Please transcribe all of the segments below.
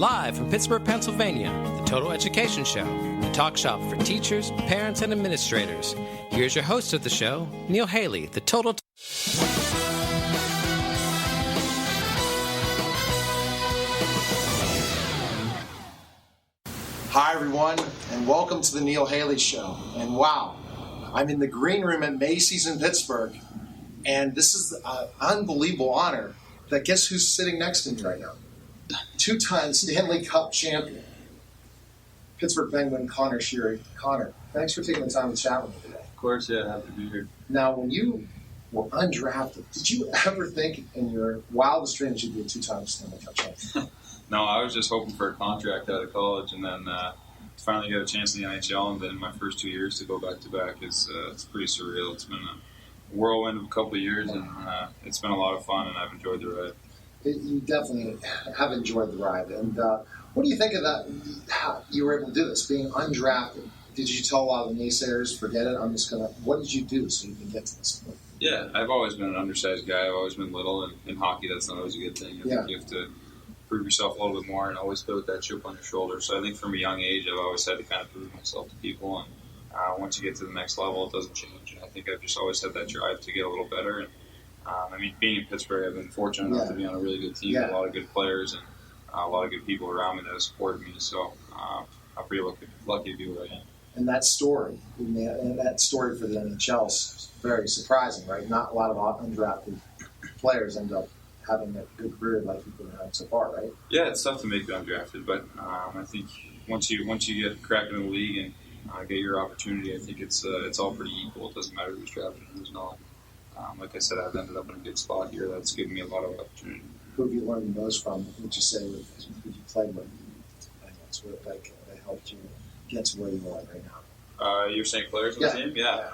Live from Pittsburgh, Pennsylvania, the Total Education Show, the talk shop for teachers, parents, and administrators. Here's your host of the show, Neil Haley, the Total... Hi, everyone, and welcome to the Neil Haley Show. And wow, I'm in the green room at Macys in Pittsburgh, and this is an unbelievable honor. That guess who's sitting next to me right now? Two-time Stanley Cup champion, Pittsburgh Penguin conor-sheary. Connor, thanks for taking the time to chat with me today. Of course, yeah, happy to be here. Now, when you were undrafted, did you ever think in your wildest dreams you'd be a two-time Stanley Cup champion? No, I was just hoping for a contract out of college, and then finally get a chance in the NHL, and then my first 2 years to go back-to-back is it's pretty surreal. It's been a whirlwind of a couple of years, and it's been a lot of fun, and I've enjoyed the ride. You definitely have enjoyed the ride. And what do you think of that, how you were able to do this, being undrafted? Did you tell a lot of the naysayers, forget it, what did you do so you can get to this point? Yeah, I've always been an undersized guy. I've always been little, and in hockey, that's not always a good thing. I think you have to prove yourself a little bit more and always play with that chip on your shoulder. So I think from a young age, I've always had to kind of prove myself to people. And once you get to the next level, it doesn't change. And I think I've just always had that drive to get a little better. And being in Pittsburgh, I've been fortunate enough to be on a really good team with a lot of good players and a lot of good people around me that have supported me. So I'm pretty lucky to be where I am. And that story for the NHL is very surprising, right? Not a lot of undrafted players end up having a good career like you've been having so far, right? Yeah, it's tough to make the undrafted, but I think once you get cracking in the league and get your opportunity, I think it's all pretty equal. It doesn't matter who's drafted and who's not. Like I said, I've ended up in a good spot here. That's given me a lot of opportunity. Who have you learned the most from? Would you say with who you played with? That helped you get to where you are right now. You're saying players on the team? Yeah.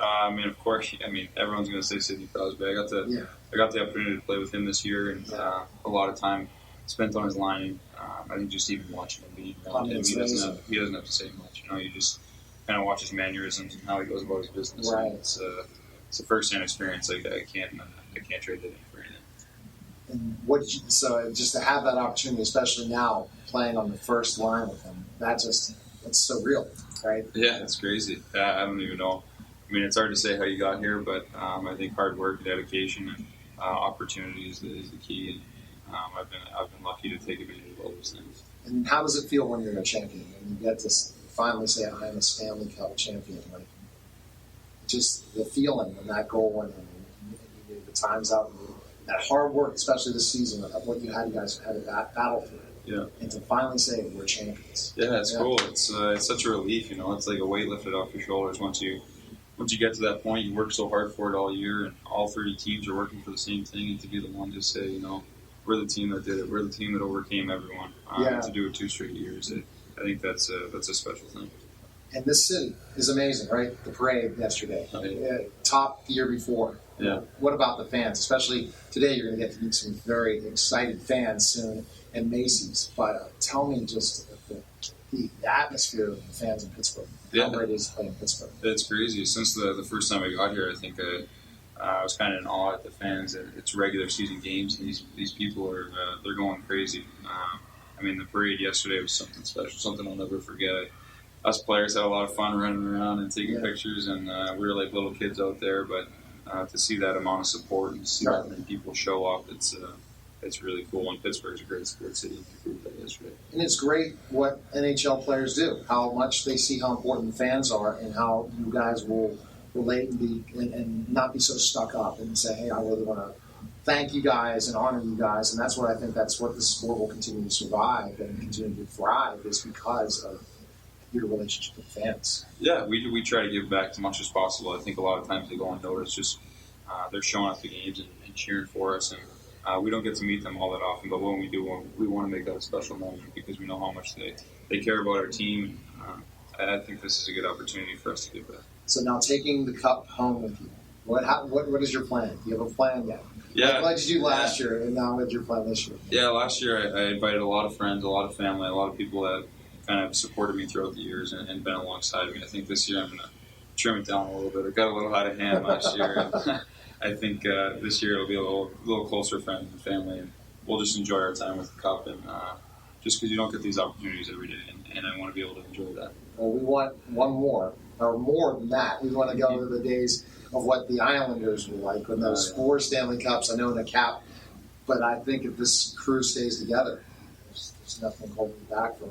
Of course. Everyone's going to say Sidney Crosby. I got the opportunity to play with him this year, and a lot of time spent on his line. I think just even watching him being around him, he doesn't have to say much. You just kind of watch his mannerisms and how he goes about his business. Right. It's a first-hand experience. Like I can't trade that in for anything. And so just to have that opportunity, especially now playing on the first line with him, it's surreal, right? Yeah, it's crazy. I don't even know. It's hard to say how you got here, but I think hard work, dedication, and opportunity is the key. And I've been lucky to take advantage of all those things. And how does it feel when you're a champion and you get to finally say, "I am a Stanley Cup champion"? Like, just the feeling when that goal went in, and the times out, and that hard work, especially this season, of what you guys had a battle through. Yeah. And to finally say we're champions. Yeah, it's cool. It's such a relief, It's like a weight lifted off your shoulders once you get to that point. You work so hard for it all year, and all 30 teams are working for the same thing. And to be the one to say, we're the team that did it. We're the team that overcame everyone. To do it 2 straight years, I think that's a special thing. And this city is amazing, right? The parade yesterday, top the year before. Yeah. What about the fans? Especially today, you're going to get to meet some very excited fans soon at Macys. But tell me just the atmosphere of the fans in Pittsburgh. How great it is to play in Pittsburgh. It's crazy. Since the first time I got here, I think I was kind of in awe at the fans. It's regular season games, and these people are they're going crazy. The parade yesterday was something special, something I'll never forget. Us players had a lot of fun running around and taking pictures, and we were like little kids out there. But to see that amount of support and see that many people show up, it's really cool. And Pittsburgh's a great sports city. You proved that yesterday. And it's great what NHL players do, how much they see how important fans are, and how you guys will relate and not be so stuck up and say, "Hey, I really want to thank you guys and honor you guys." And that's what the sport will continue to survive and continue to thrive, is because of your relationship with fans. Yeah, we try to give back as much as possible. I think a lot of times they go unnoticed. Just they're showing up to games and cheering for us, and we don't get to meet them all that often. But when we do, we want to make that a special moment because we know how much they care about our team. And I think this is a good opportunity for us to give back. So now, taking the cup home with you, what is your plan? Do you have a plan yet? Yeah. What did you do last year, and now what's your plan this year? Yeah, last year I invited a lot of friends, a lot of family, a lot of people that kind of supported me throughout the years and been alongside me. I think this year I'm going to trim it down a little bit. I got a little out of hand last year. And I think this year it'll be a little closer friends and family, and we'll just enjoy our time with the cup and just because you don't get these opportunities every day, and I want to be able to enjoy that. Well, we want one more, or more than that. We want to go to the days of what the Islanders were like when those 4 Stanley Cups. I know in the cap, but I think if this crew stays together, there's nothing holding back from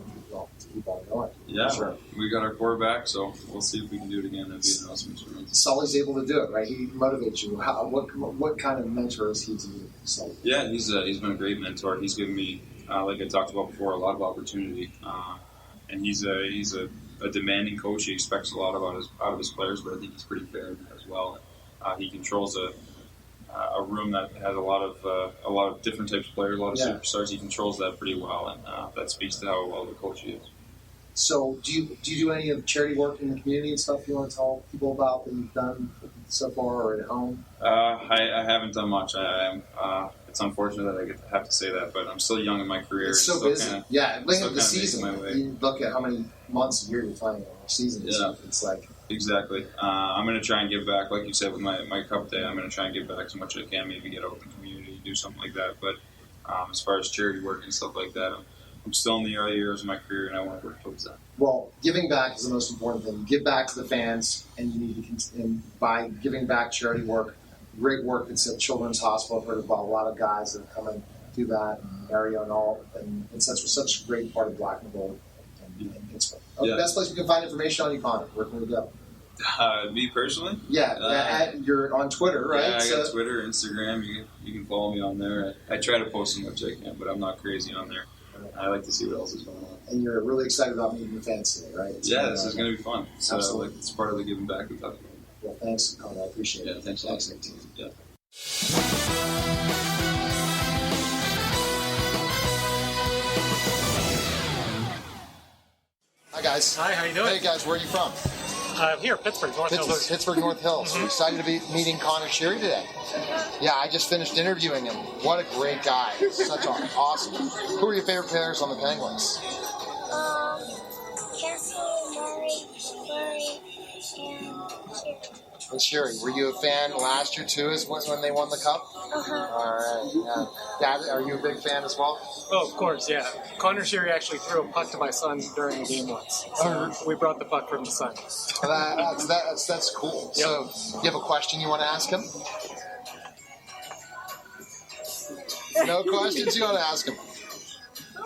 to keep on going. Yeah, sure. We got our quarterback, so we'll see if we can do it again. That'd be an awesome experience. Sully's able to do it, right? He motivates you. What kind of mentor is he to you, Sully? Yeah, he's been a great mentor. He's given me, like I talked about before, a lot of opportunity, and he's a demanding coach. He expects a lot out of his players, but I think he's pretty fair as well. He controls a room that has a lot of different types of players, a lot of superstars. He controls that pretty well, and that speaks to how well the coach he is. So, do you do any of charity work in the community and stuff you want to tell people about that you've done so far, or at home? I haven't done much. It's unfortunate that I have to say that, but I'm still young in my career. It's so busy. Look at the season. You look at how many months a year you're playing in the season. Yeah. It's like... Exactly. I'm going to try and give back, like you said, with my cup day. I'm going to try and give back as much as I can, maybe get out in the community, do something like that. But as far as charity work and stuff like that, I'm still in the early years of my career, and I want to work towards that. Well, giving back is the most important thing. Give back to the fans, and you need to continue by giving back charity work. Great work that's at Children's Hospital. I've heard about a lot of guys that come and do that in the area and all, and it's such a great part of Black and Gold in Pittsburgh. The best place we can find information on you, Connor. Where can we go? Me personally? Yeah, you're on Twitter, right? Yeah, I got Twitter, Instagram. You can follow me on there. I try to post as much as I can, but I'm not crazy on there. I like to see what else is going on. And you're really excited about meeting the fans today, right? This is going to be fun. So, absolutely. It's part of the giving back we talked about. Well, thanks, Connor. I appreciate it. Yeah, thanks a lot. Yeah. Hi, guys. Hi, how you doing? Hey, guys. Where are you from? Here, Pittsburgh, North Hills. Pittsburgh, North Hills. So excited to be meeting Conor-Sheary today. Yeah, I just finished interviewing him. What a great guy. Such awesome. Who are your favorite players on the Penguins? Castle, Murray, and Sheary. Were you a fan last year, too, when they won the Cup? Uh-huh. All right. Yeah. Dad, are you a big fan as well? Oh, of course, yeah. Conor-Sheary actually threw a puck to my son during a game once. So we brought the puck from the son. That's cool. Yep. So, you have a question you want to ask him? No questions you want to ask him?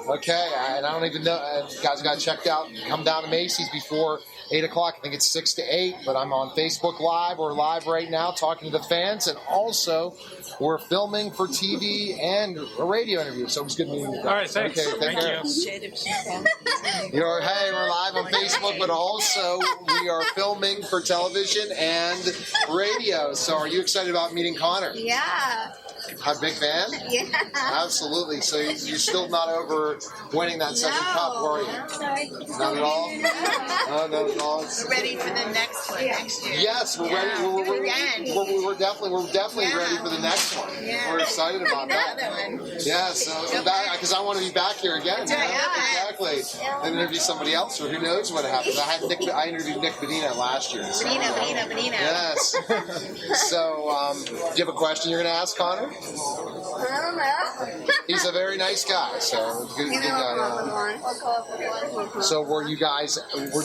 Okay, and I don't even know. Guys got checked out. Come down to Macys before 8 o'clock. I think it's 6 to 8, but I'm on Facebook Live. We're live right now talking to the fans, and also we're filming for TV and a radio interview. So it was good meeting you guys. All right, thanks. Okay, Thank you. We're live on Facebook, but also we are filming for television and radio. So are you excited about meeting Connor? Yeah. A big fan? Yeah. Absolutely. So you're still not over winning that second cup, were you? Not at all? No, not at all. We're ready for the next one next year. Yes, we're ready. We're definitely ready for the next one. Yeah. We're excited about that. Another one. Yeah, so because I want to be back here again. Exactly. And interview somebody else, or who knows what happens. I interviewed Nick Bedina last year. So, Bedina. Yes. So, do you have a question you're going to ask Connor? I don't know. He's a very nice guy, so good guy. I'll go up with one. So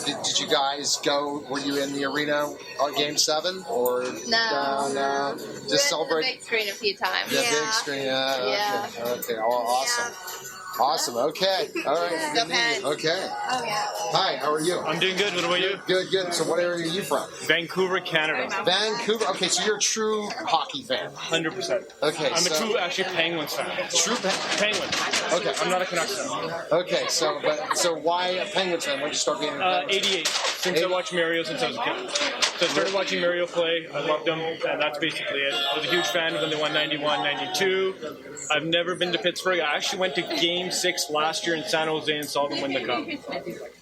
did you guys go, were you in the arena on Game 7? Or No. Just celebrate? The big screen a few times. The big screen, Yeah. Okay, awesome. Awesome. Okay. All right. Go Pens. Okay. Oh, yeah. Hi. How are you? I'm doing good. What about you? Good. So, what area are you from? Vancouver, Canada. Vancouver. Okay, so you're a true hockey fan. 100%. Okay. I'm a true, actually, Penguins fan. True Penguins. Okay. I'm not a Canucks fan. Okay. So why a Penguins fan? When did you start being a Penguins fan? 88. Since I watched Mario since I was a kid. So I started watching Mario play. I loved him, and that's basically it. I was a huge fan when they won 91, 92. I've never been to Pittsburgh. I actually went to Game 6 last year in San Jose and saw them win the Cup.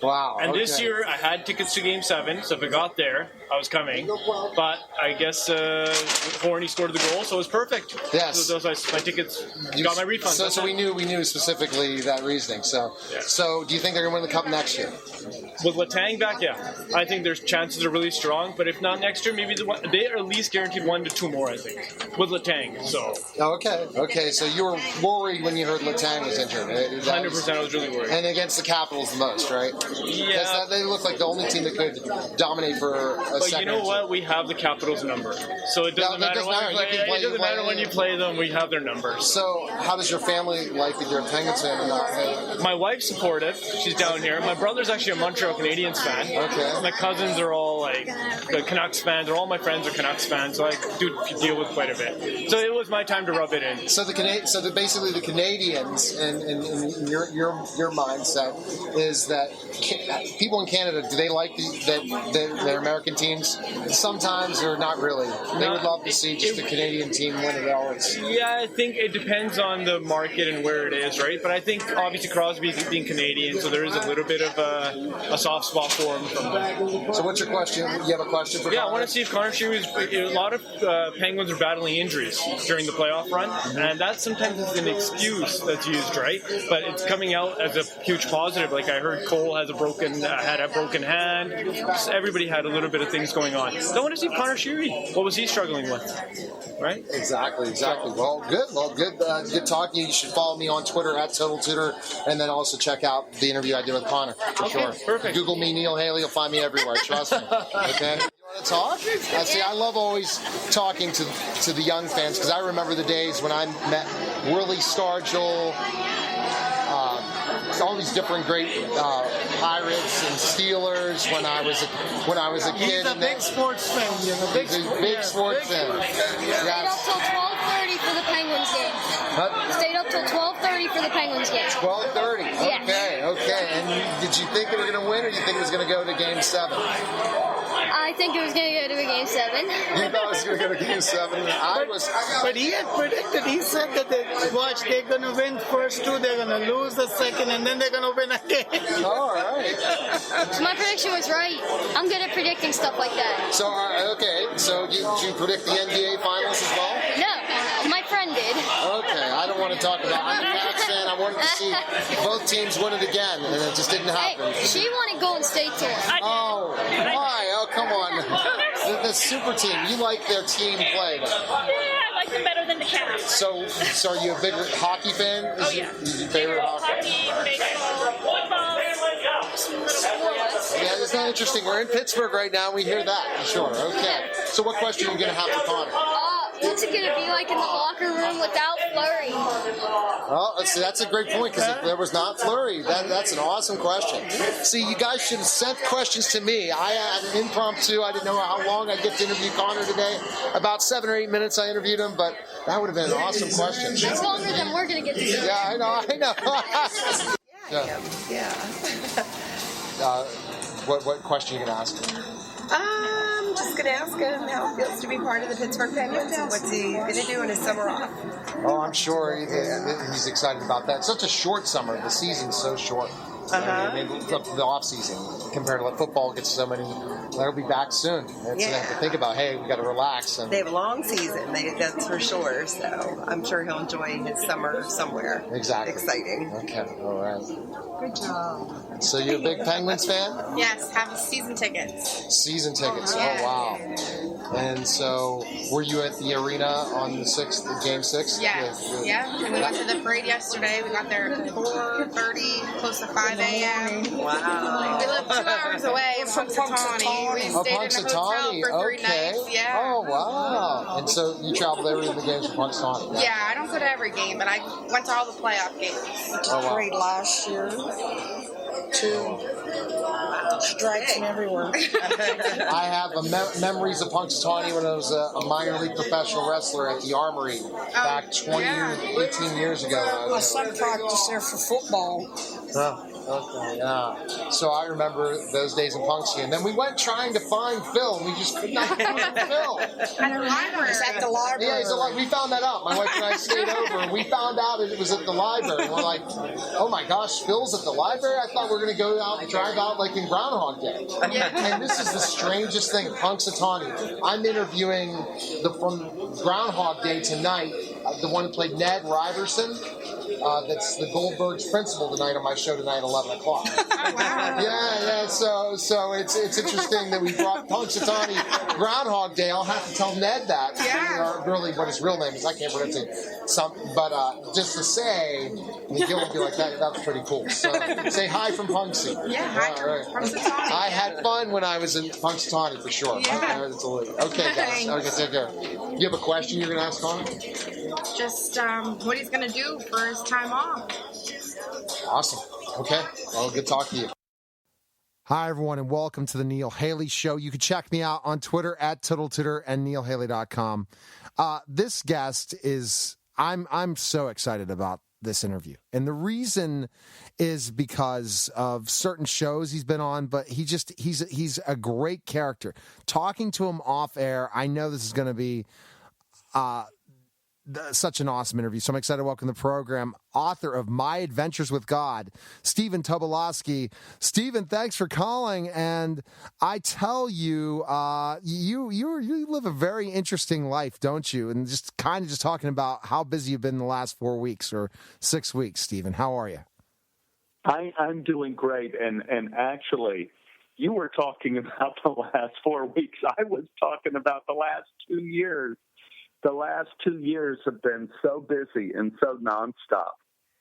Wow. And this year, I had tickets to Game 7, so if I got there, I was coming. But I guess Horny scored the goal, so it was perfect. Yes. So my tickets got my refund. So we knew specifically that reasoning. So, Yeah. So do you think they're going to win the Cup next year? With Letang back, yeah. I think their chances are really strong. But if not next year, maybe they are at least guaranteed 1 to 2 more, I think, with Letang. So. Okay. So you were worried when you heard Letang was injured. 100%, I was really worried. And against the Capitals the most, right? Yeah. They look like the only team that could dominate for a second. But you know what? We have the Capitals' number, so it doesn't matter when you play them. We have their number. So how does your family like that you're a Penguins fan? My wife's supportive. She's down here. My brother's actually a Montreal Canadiens fan. Okay. My cousins are all like the Canucks fans, or all my friends are Canucks fans, so I do deal with quite a bit. So it was my time to rub it in. So basically the Canadians, and your mindset is that people in Canada, do they like their American teams? Sometimes, or not really. They would love to see just the Canadian team win it always. Yeah, I think it depends on the market and where it is, right? But I think obviously Crosby being Canadian, so there is a little bit of a soft spot for him. So what's your question? You have a question for Connor? I want to see if conor-sheary a lot of Penguins are battling injuries during the playoff run, and that sometimes is an excuse that's used, right? But it's coming out as a huge positive. Like I heard Cole had a broken hand. Just everybody had a little bit of things going on. So I want to see conor-sheary. What was he struggling with? Right? Exactly. Well, good talking to you. You should follow me on Twitter at Total Tutor, and then also check out the interview I did with Connor, for sure. Perfect. Google me, Neil Haley. You'll find me everywhere. Trust me. Okay? You want to talk? See, I love always talking to the young fans, because I remember the days when I met Willie Stargell, all these different great Pirates and Steelers when I was a kid. He's a big sports fan. Big sports fan. Stayed up till 12:30 for the Penguins game. Stayed up till 12:30 for the Penguins game. 12:30. Yes. Okay. And did you think they were going to win, or do you think it was going to go to Game 7? I think it was going to go to a Game 7. You thought it was going to go to Game 7? But he had predicted. He said that they're going to win first 2, they're going to lose the second, and then they're going to win again. All right. My prediction was right. I'm good at predicting stuff like that. So, So, did you predict the NBA Finals as well? No, my friend did. Okay, I don't want to talk about. I'm a Canucks fan. I wanted to see both teams win it again, and it just didn't happen. Hey, she wanted Golden State to win. Oh, why? Oh, come on. The super team. You like their team play. Yeah, I like them better than the Caps. So are you a big hockey fan? Is your favorite hockey? Baseball, football. Yeah, isn't that interesting? We're in Pittsburgh right now, and we hear that. Sure. Okay. So what question are you going to have for Connor? What's it going to be like in the locker room without Fleury? Oh, see, that's a great point, because there was not Fleury. That's an awesome question. See, you guys should have sent questions to me. I had an impromptu. I didn't know how long I'd get to interview Connor today. About 7 or 8 minutes I interviewed him, but that would have been an awesome question. It's longer than we're going to get to do. Yeah, I know. Yeah. What question are you going to ask him? I'm just going to ask him how it feels to be part of the Pittsburgh Penguins and what's he going to do in his summer off. Oh, I'm sure he's excited about that. It's such a short summer. The season's so short. The off season compared to like football gets so many. They'll be back soon. They have to think about, hey, we got to relax. And they have a long season. That's for sure. So I'm sure he'll enjoy his summer somewhere. Exactly. Exciting. Okay. All right. Good job. So you're a big Penguins fan? Yes, have season tickets. Season tickets. Yeah. Oh wow. And so, were you at the arena on the 6th, Game 6? Yes. Yeah. We went to the parade yesterday. We got there at 4:30, close to 5 a.m. Wow. We live 2 hours away in Punxsutawney. We stayed in a hotel for 3 nights. Yeah. Oh wow. And so you traveled every the games from Punxsutawney. Yeah, I don't go to every game, but I went to all the playoff games. Oh wow. Parade last year. 2 strikes and everywhere. I have memories of Punxsutawney when I was a minor league professional wrestler at the Armory back 18 years ago. My son practiced there for football. Okay, yeah. So I remember those days in Punxsutawney. And then we went trying to find Phil, and we just could not find Phil. At the library. It's at the library. Yeah, we found that out. My wife and I stayed over, and we found out it was at the library. And we're like, oh my gosh, Phil's at the library? I thought we were going to go out and drive out like in Groundhog Day. And this is the strangest thing, Punxsutawney. I'm interviewing from Groundhog Day tonight, the one who played Ned Riverson. That's the Goldberg's principal tonight on my show tonight at 11 o'clock. Yeah. So it's interesting that we brought Punxsutawney Groundhog Day. I'll have to tell Ned that. Yeah. Or really, what his real name is, I can't pronounce it. But just to say, Gil would be like, that's pretty cool. So say hi from Punxsy. Yeah, hi from Punxsutawney. I had fun when I was in Punxsutawney for sure. Yeah. Okay, guys. Okay, take care. You have a question you're going to ask Connor? Just what he's going to do for his time off. Awesome. Okay. Well, good talking to you. Hi, everyone, and welcome to the Neil Haley Show. You can check me out on Twitter at Total Tutor and neilhaley.com. This guest is, I'm so excited about this interview. And the reason is because of certain shows he's been on, but he's a great character. Talking to him off air, I know this is going to be such an awesome interview. So I'm excited to welcome the program, author of My Adventures with God, Stephen Tobolowsky. Stephen, thanks for calling. And I tell you, you live a very interesting life, don't you? And just talking about how busy you've been in the last 4 weeks or 6 weeks, Stephen. How are you? I'm doing great. And actually, you were talking about the last 4 weeks. I was talking about the last 2 years. The last 2 years have been so busy and so nonstop.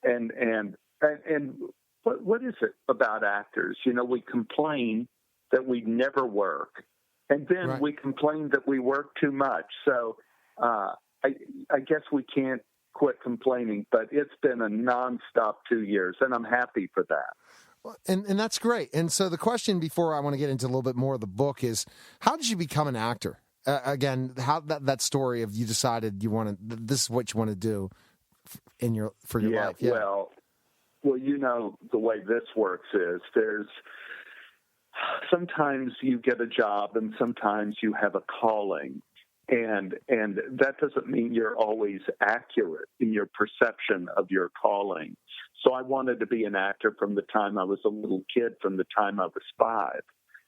And what is it about actors? You know, we complain that we never work, and then we complain that we work too much. So I guess we can't quit complaining, but it's been a nonstop 2 years, and I'm happy for that. And that's great. And so the question before I want to get into a little bit more of the book is, how did you become an actor? Again, how that story of you decided this is what you want to do for your life. Yeah. Well, you know, the way this works is there's sometimes you get a job and sometimes you have a calling, and that doesn't mean you're always accurate in your perception of your calling. So I wanted to be an actor from the time I was a little kid, from the time I was 5.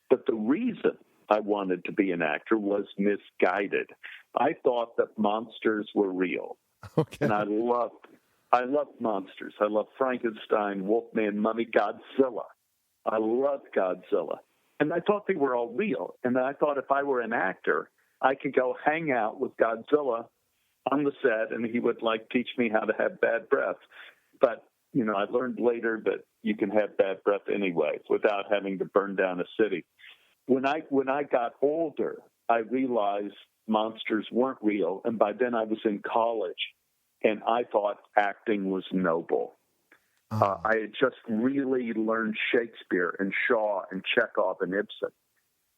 But the reason I wanted to be an actor was misguided. I thought that monsters were real. Okay. And I loved monsters. I loved Frankenstein, Wolfman, Mummy, Godzilla. I loved Godzilla. And I thought they were all real. And I thought if I were an actor, I could go hang out with Godzilla on the set and he would teach me how to have bad breath. But, you know, I learned later that you can have bad breath anyway without having to burn down a city. When I got older, I realized monsters weren't real, and by then I was in college, and I thought acting was noble. I had just really learned Shakespeare and Shaw and Chekhov and Ibsen,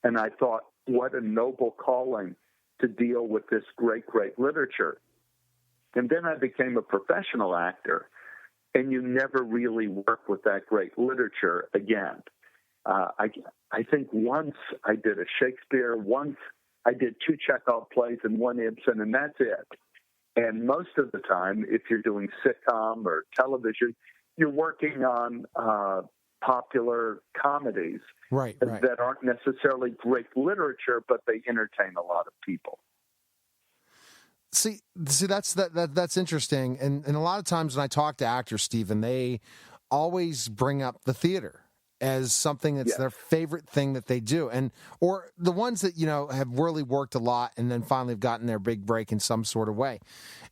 and I thought, what a noble calling to deal with this great, great literature. And then I became a professional actor, and you never really work with that great literature again. I think once I did a Shakespeare, once I did 2 Chekhov plays and 1 Ibsen, and that's it. And most of the time, if you're doing sitcom or television, you're working on popular comedies that aren't necessarily great literature, but they entertain a lot of people. See, that's interesting. And a lot of times when I talk to actors, Stephen, they always bring up the theater as something that's their favorite thing that they do. Or the ones that, you know, have really worked a lot and then finally have gotten their big break in some sort of way.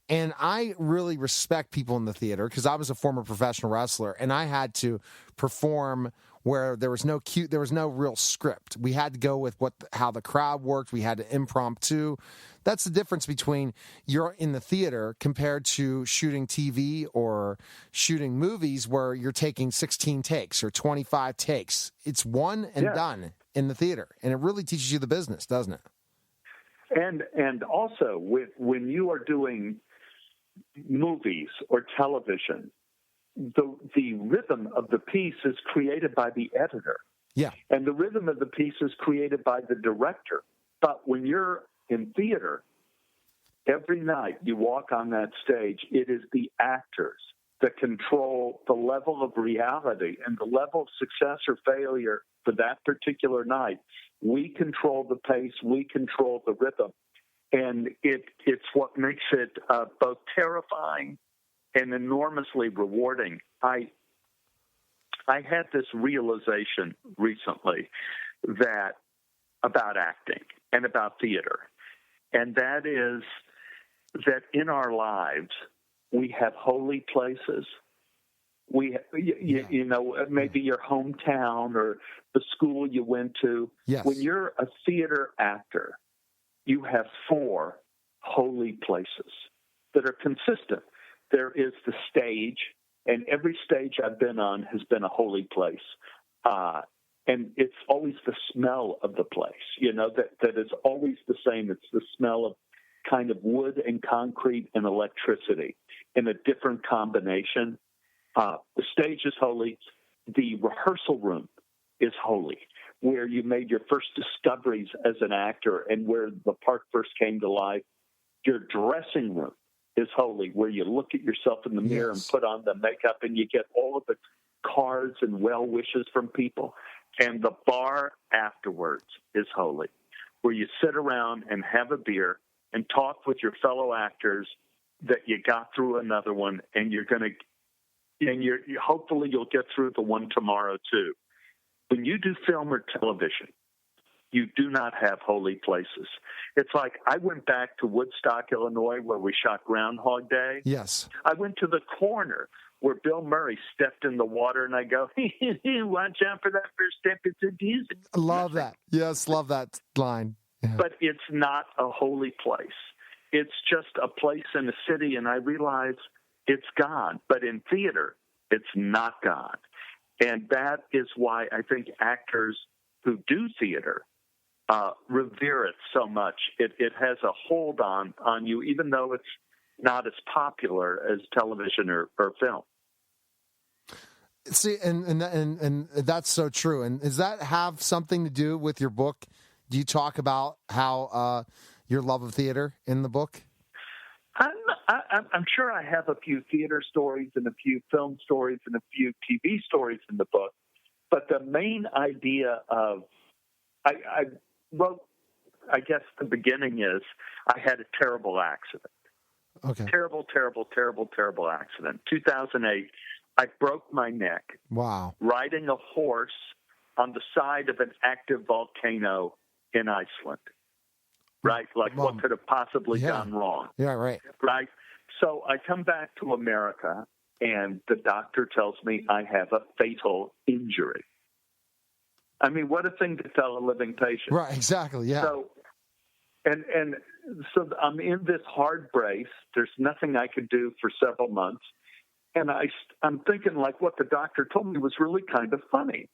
And I really respect people in the theater because I was a former professional wrestler and I had to perform where there was no real script. We had to go with how the crowd worked. We had to impromptu. That's the difference between you're in the theater compared to shooting TV or shooting movies where you're taking 16 takes or 25 takes. It's one and done in the theater, and it really teaches you the business, doesn't it? And also when you are doing movies or television, the rhythm of the piece is created by the editor. Yeah. And the rhythm of the piece is created by the director. But when you're in theater, every night you walk on that stage, it is the actors that control the level of reality and the level of success or failure for that particular night. We control the pace, we control the rhythm. And it's what makes it both terrifying and enormously rewarding. I had this realization recently about acting and about theater, and that is that in our lives we have holy places. You know, maybe your hometown or the school you went to. Yes. When you're a theater actor, you have 4 holy places that are consistent. There is the stage, and every stage I've been on has been a holy place. And it's always the smell of the place, you know, that is always the same. It's the smell of kind of wood and concrete and electricity in a different combination. The stage is holy. The rehearsal room is holy, where you made your first discoveries as an actor and where the part first came to life. Your dressing room is holy, where you look at yourself in the mirror and put on the makeup and you get all of the cards and well wishes from people. And the bar afterwards is holy, where you sit around and have a beer and talk with your fellow actors that you got through another one, and hopefully you'll get through the one tomorrow too. When you do film or television, you do not have holy places. It's like I went back to Woodstock, Illinois, where we shot Groundhog Day. Yes. I went to the corner where Bill Murray stepped in the water, and I go, watch out for that first step. It's a music. Love that. Yes, love that line. Yeah. But it's not a holy place. It's just a place in a city, and I realize it's God. But in theater, it's not God. And that is why I think actors who do theater revere it so much. It has a hold on you, even though it's not as popular as television or film. See, and that's so true. And does that have something to do with your book? Do you talk about how your love of theater in the book? I'm sure I have a few theater stories and a few film stories and a few TV stories in the book. But the main idea of I wrote, I guess the beginning is I had a terrible accident. Okay. Terrible accident. 2008, I broke my neck. Wow. Riding a horse on the side of an active volcano in Iceland. Right? Like what could have possibly gone wrong. Yeah, right. Right? So I come back to America, and the doctor tells me I have a fatal injury. I mean, what a thing to tell a living patient. Right, exactly, yeah. So, so I'm in this hard brace. There's nothing I could do for several months. And I'm thinking, like, what the doctor told me was really kind of funny.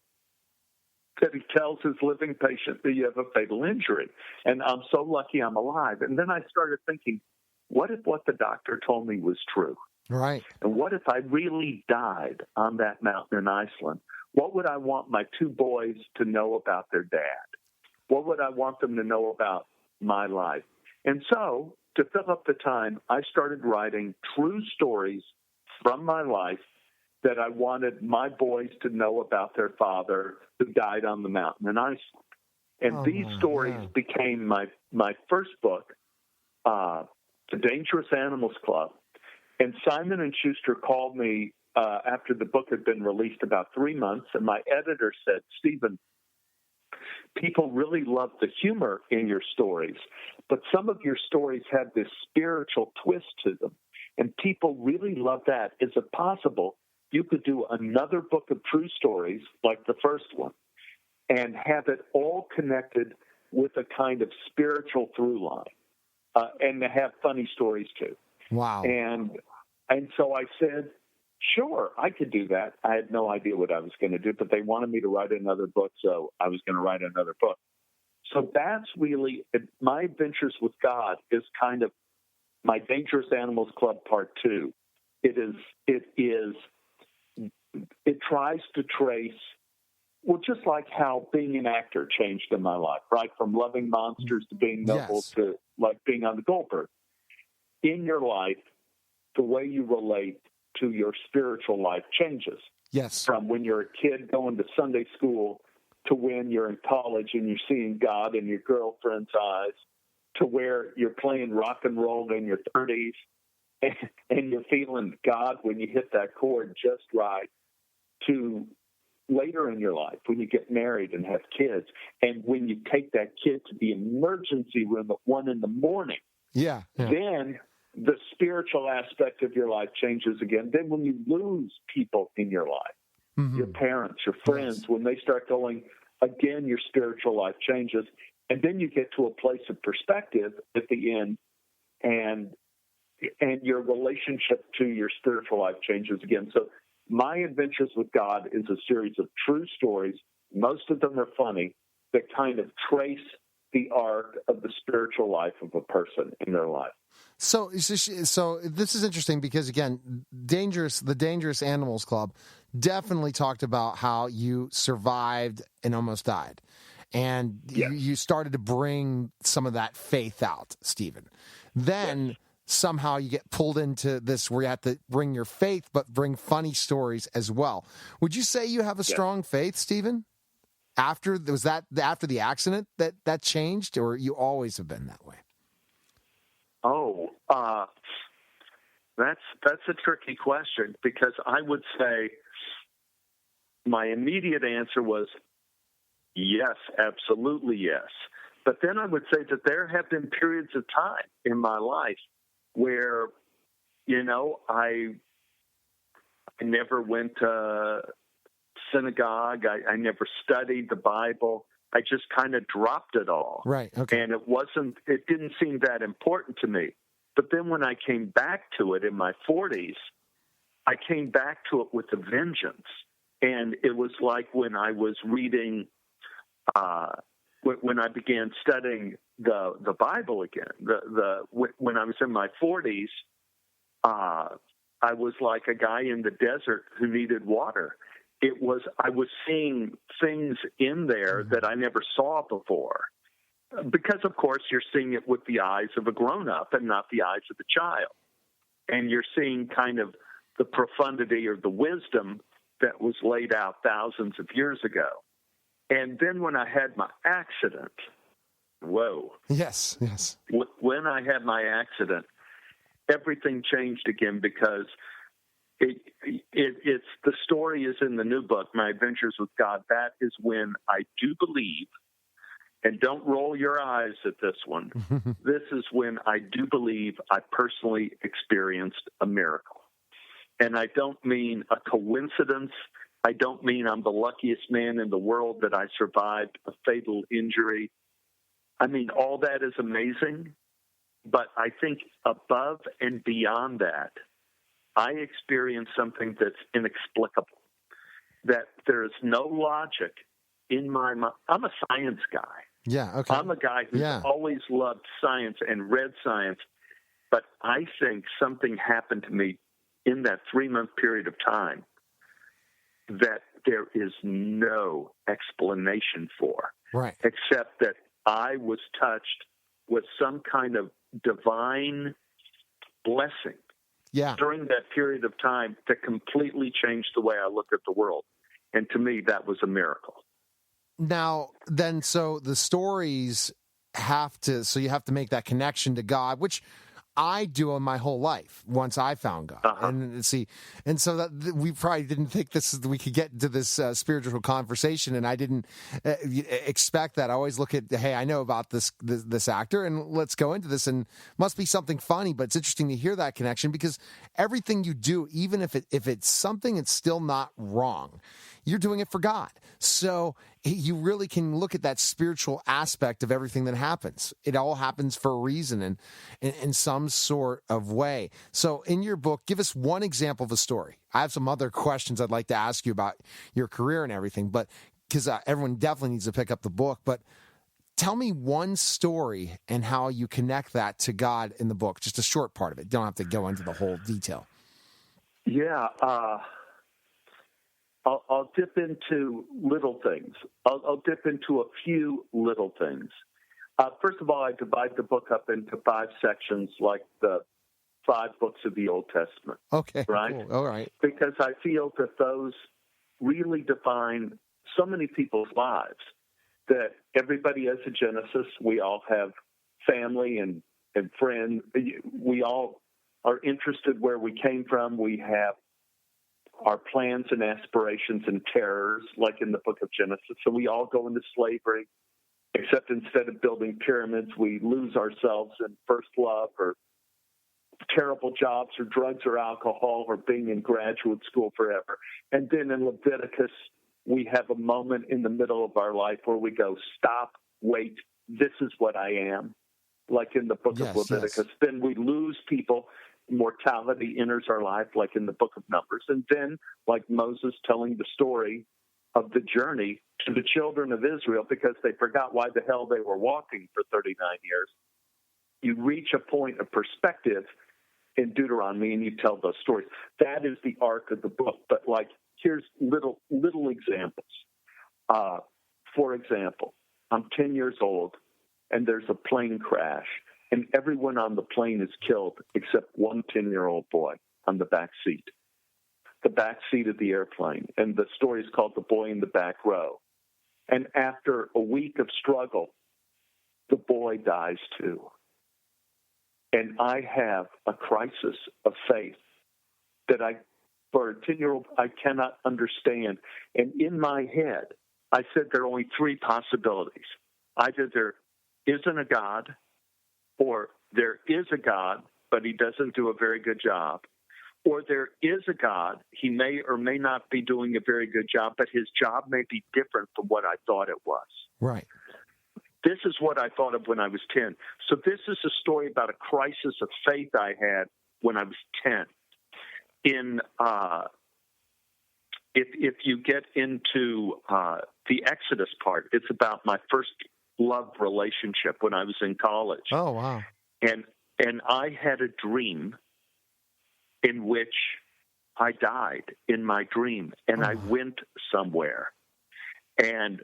That he tells his living patient that you have a fatal injury. And I'm so lucky I'm alive. And then I started thinking, what if what the doctor told me was true? Right. And what if I really died on that mountain in Iceland? What would I want my 2 boys to know about their dad? What would I want them to know about my life? And so, to fill up the time, I started writing true stories from my life that I wanted my boys to know about their father who died on the mountain in Iceland. And these stories became my first book, The Dangerous Animals Club. And Simon & Schuster called me after the book had been released about 3 months, and my editor said, Stephen, people really love the humor in your stories, but some of your stories have this spiritual twist to them, and people really love that. Is it possible you could do another book of true stories like the first one and have it all connected with a kind of spiritual through line and to have funny stories too? Wow. And so I said, sure, I could do that. I had no idea what I was going to do, but they wanted me to write another book, so I was going to write another book. So that's really my adventures with God is kind of my Dangerous Animals Club Part 2. It tries to trace, well, just like how being an actor changed in my life, right? From loving monsters to being noble to like being on the Goldberg. In your life, the way you relate to your spiritual life changes. Yes. From when you're a kid going to Sunday school to when you're in college and you're seeing God in your girlfriend's eyes to where you're playing rock and roll in your 30s and you're feeling God when you hit that chord just right to later in your life, when you get married and have kids, and when you take that kid to the emergency room at 1 a.m, then the spiritual aspect of your life changes again. Then when you lose people in your life, your parents, your friends, when they start going, again, your spiritual life changes. And then you get to a place of perspective at the end, and your relationship to your spiritual life changes again. So My Adventures with God is a series of true stories. Most of them are funny, that kind of trace the arc of the spiritual life of a person in their life. So this is interesting because, again, the Dangerous Animals Club definitely talked about how you survived and almost died. And you started to bring some of that faith out, Stephen. Then somehow you get pulled into this where you have to bring your faith, but bring funny stories as well. Would you say you have a strong faith, Stephen? After the accident that changed, or you always have been that way? That's a tricky question, because I would say my immediate answer was yes, absolutely yes. But then I would say that there have been periods of time in my life where, I never went to synagogue. I never studied the Bible. I just kind of dropped it all. Right. Okay. And it didn't seem that important to me. But then when I came back to it in my 40s, I came back to it with a vengeance. And it was like when I was reading, when I began studying the Bible again, when I was in my 40s, I was like a guy in the desert who needed water. I was seeing things in there that I never saw before, because of course you're seeing it with the eyes of a grown-up and not the eyes of a child. And you're seeing kind of the profundity or the wisdom that was laid out thousands of years ago. And then when I had my accident, whoa. Yes. When I had my accident, everything changed again, because it's the story is in the new book, My Adventures with God. That is when I do believe, and don't roll your eyes at this one, this is when I do believe I personally experienced a miracle. And I don't mean a coincidence. I don't mean I'm the luckiest man in the world that I survived a fatal injury. I mean, all that is amazing, but I think above and beyond that, I experienced something that's inexplicable, that there's no logic in my mind. I'm a science guy. Yeah, okay. I'm a guy who's always loved science and read science, but I think something happened to me in that 3-month period of time that there is no explanation for, right? Except that I was touched with some kind of divine blessing during that period of time that completely changed the way I look at the world. And to me, that was a miracle. Now, then, so the stories you have to make that connection to God, which I do in my whole life once I found God. And so that we probably didn't think we could get into this spiritual conversation, and I didn't expect that. I always look at, hey, I know about this actor, and let's go into this, and must be something funny. But it's interesting to hear that connection, because everything you do, even if it's something that's still not wrong, you're doing it for God. So you really can look at that spiritual aspect of everything that happens. It all happens for a reason and in some sort of way. So in your book, give us one example of a story. I have some other questions I'd like to ask you about your career and everything, but because everyone definitely needs to pick up the book. But tell me one story and how you connect that to God in the book. Just a short part of it. Don't have to go into the whole detail. Yeah. I'll dip into little things. I'll dip into a few little things. First of all, I divide the book up into 5 sections, like the 5 books of the Old Testament. Okay, right? Cool. All right. Because I feel that those really define so many people's lives, that everybody has a Genesis. We all have family and friends. We all are interested where we came from. We have our plans and aspirations and terrors, like in the book of Genesis. So we all go into slavery, except instead of building pyramids, we lose ourselves in first love or terrible jobs or drugs or alcohol or being in graduate school forever. And then in Leviticus, we have a moment in the middle of our life where we go, stop, wait, this is what I am, like in the book of Leviticus. Yes. Then we lose people. Mortality enters our life, like in the book of Numbers. And then, like Moses telling the story of the journey to the children of Israel because they forgot why the hell they were walking for 39 years. You reach a point of perspective in Deuteronomy and you tell those stories. That is the arc of the book. But like, here's little examples. For example, I'm 10 years old and there's a plane crash and everyone on the plane is killed except one 10-year-old boy on the back seat of the airplane. And the story is called The Boy in the Back Row. And after a week of struggle, the boy dies too. And I have a crisis of faith that for a 10-year-old, I cannot understand. And in my head, I said there are only three possibilities. Either there isn't a God, or there is a God, but he doesn't do a very good job. Or there is a God, he may or may not be doing a very good job, but his job may be different from what I thought it was. Right. This is what I thought of when I was 10. So this is a story about a crisis of faith I had when I was 10. If you get into the Exodus part, it's about my first love relationship when I was in college. Oh, wow. And I had a dream in which I died in my dream, and I went somewhere. And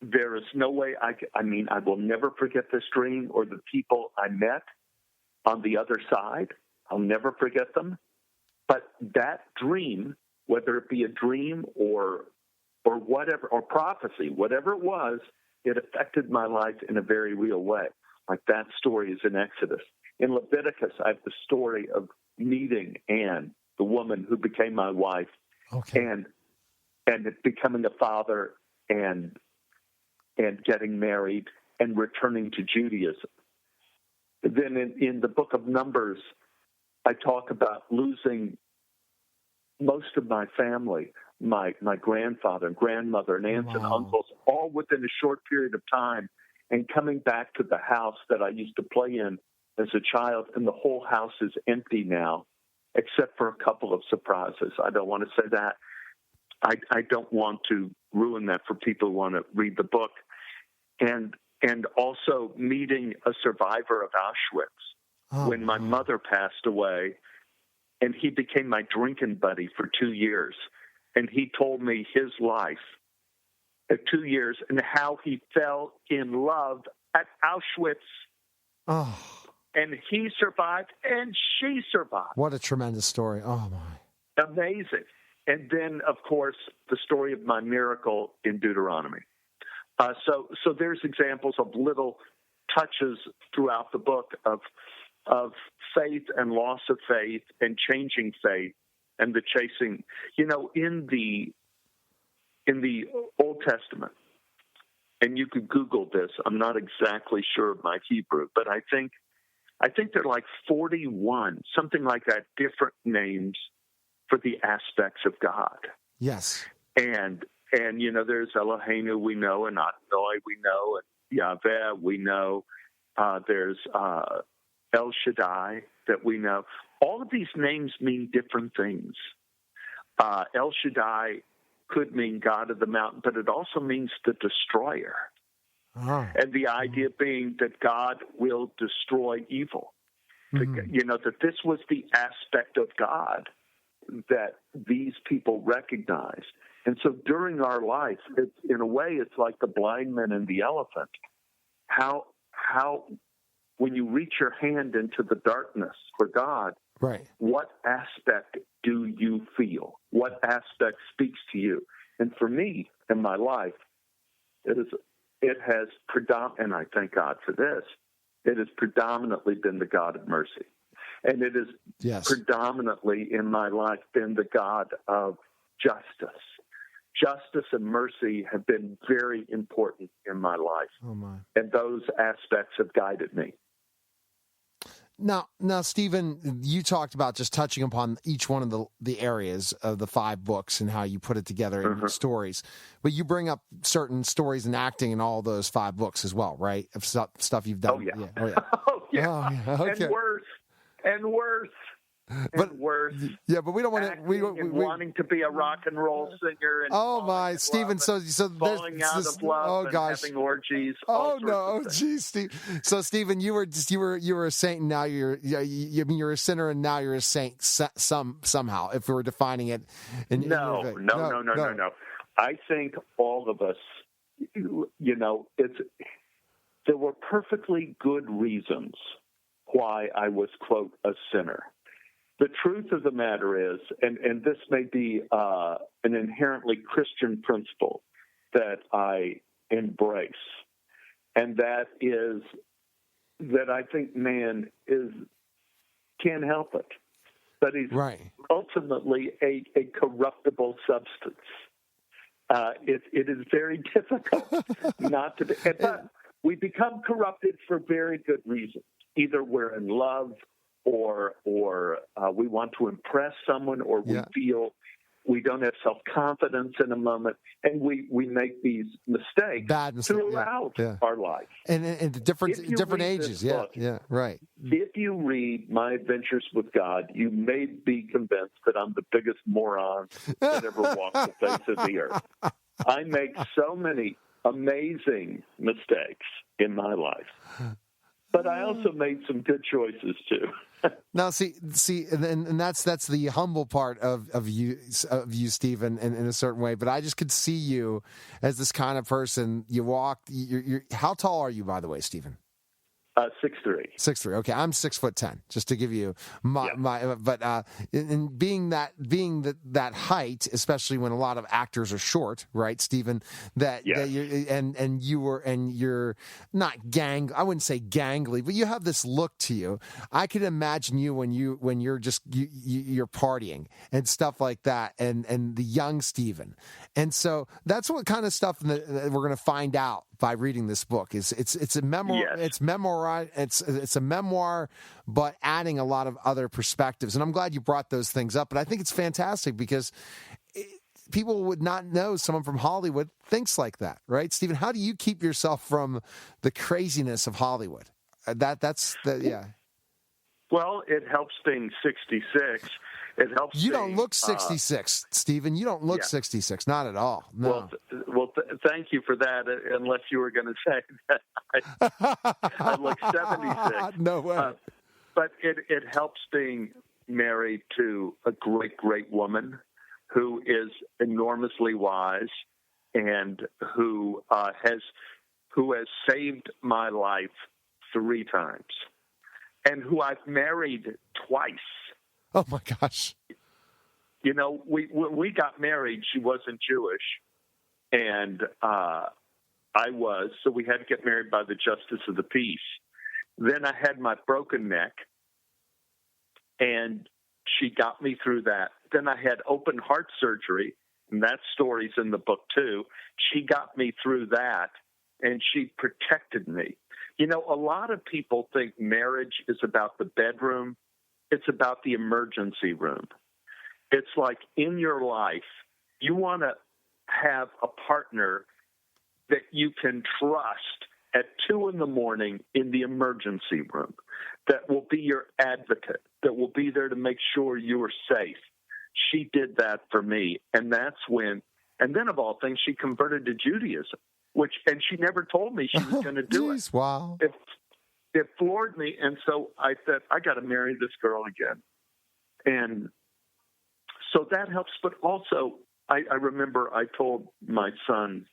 there is no way I will never forget this dream or the people I met on the other side. I'll never forget them. But that dream, whether it be a dream or whatever, or prophecy, whatever it was, it affected my life in a very real way. Like that story is in Exodus. In Leviticus, I have the story of meeting Anne, the woman who became my wife, and becoming a father and getting married and returning to Judaism. Then in the book of Numbers, I talk about losing most of my family, my grandfather and grandmother and aunts and uncles, all within a short period of time, and coming back to the house that I used to play in as a child, and the whole house is empty now, except for a couple of surprises. I don't want to say that. I don't want to ruin that for people who want to read the book. And also meeting a survivor of Auschwitz when my mother passed away, and he became my drinking buddy for 2 years. And he told me his life at 2 years and how he fell in love at Auschwitz. Oh. And he survived and she survived. What a tremendous story. Oh, my. Amazing. And then, of course, the story of my miracle in Deuteronomy. So there's examples of little touches throughout the book of faith and loss of faith and changing faith and the chasing. You know, in the Old Testament, and you could Google this, I'm not exactly sure of my Hebrew, but I think there are like 41, something like that, different names for the aspects of God. Yes. And you know, there's Eloheinu we know, and Adonai we know, and Yahweh we know. There's El Shaddai that we know. All of these names mean different things. El Shaddai could mean God of the mountain, but it also means the destroyer. And the idea being that God will destroy evil. You know, that this was the aspect of God that these people recognized. And so during our life, in a way, it's like the blind man and the elephant. How when you reach your hand into the darkness for God, right? What aspect do you feel? What aspect speaks to you? And for me, in my life, it has predominantly, and I thank God for this, it has predominantly been the God of mercy. And it has predominantly in my life been the God of justice. Justice and mercy have been very important in my life. Oh my. And those aspects have guided me. Now, Stephen, you talked about just touching upon each one of the areas of the 5 books and how you put it together in stories. But you bring up certain stories and acting in all those 5 books as well, right? Of stuff you've done. Oh, yeah. Oh, yeah. Oh, yeah. Oh, yeah. Okay. And worse. But worse. Yeah, but we don't want to. We wanting to be a rock and roll singer. And oh my, Stephen! So falling out of love and having orgies. Oh no, geez, Steve. So Stephen, you were a saint, and now you're a sinner, and now you're a saint. Somehow, if we were defining it. No. I think all of us, there were perfectly good reasons why I was, quote, a sinner. The truth of the matter is, and this may be an inherently Christian principle that I embrace, and that is that I think man can't help it. That he's ultimately a corruptible substance. It is very difficult not to be. But we become corrupted for very good reasons. Either we're in love, or we want to impress someone, or we feel we don't have self-confidence in a moment, and we make these mistakes throughout our life. And different ages. Book, right. If you read My Adventures with God, you may be convinced that I'm the biggest moron that ever walked the face of the earth. I make so many amazing mistakes in my life. But I also made some good choices too. Now, see, and that's the humble part of you, Stephen, in a certain way. But I just could see you as this kind of person. You walk. You're how tall are you, by the way, Stephen? 6'3". 6'3". Okay, I'm 6'10". Just to give you my but in being that height, especially when a lot of actors are short, right, Stephen? That you're not I wouldn't say gangly, but you have this look to you. I could imagine you when you're just you're partying and stuff like that, and the young Stephen, and so that's what kind of stuff that we're going to find out by reading this book. It's a memoir. It's a memoir, but adding a lot of other perspectives. And I'm glad you brought those things up. But I think it's fantastic because people would not know someone from Hollywood thinks like that, right, Stephen? How do you keep yourself from the craziness of Hollywood? Well, it helps being 66. It helps. You don't look 66, Stephen. You don't look 66. Not at all. No. Well, thank you for that. Unless you were going to say that I look 76. No way. But it helps being married to a great, great woman who is enormously wise and who has saved my life 3 times, and who I've married twice. Oh my gosh! We got married. She wasn't Jewish, and I was. So we had to get married by the justice of the peace. Then I had my broken neck, and she got me through that. Then I had open heart surgery, and that story's in the book too. She got me through that, and she protected me. A lot of people think marriage is about the bedroom. It's about the emergency room. It's like in your life, you want to have a partner that you can trust at 2 a.m. in the emergency room, that will be your advocate, that will be there to make sure you are safe. She did that for me. And that's when, and then of all things, she converted to Judaism, and she never told me she was going to do it. Wow. It floored me, and so I said, I got to marry this girl again. And so that helps. But also, I remember I told my son,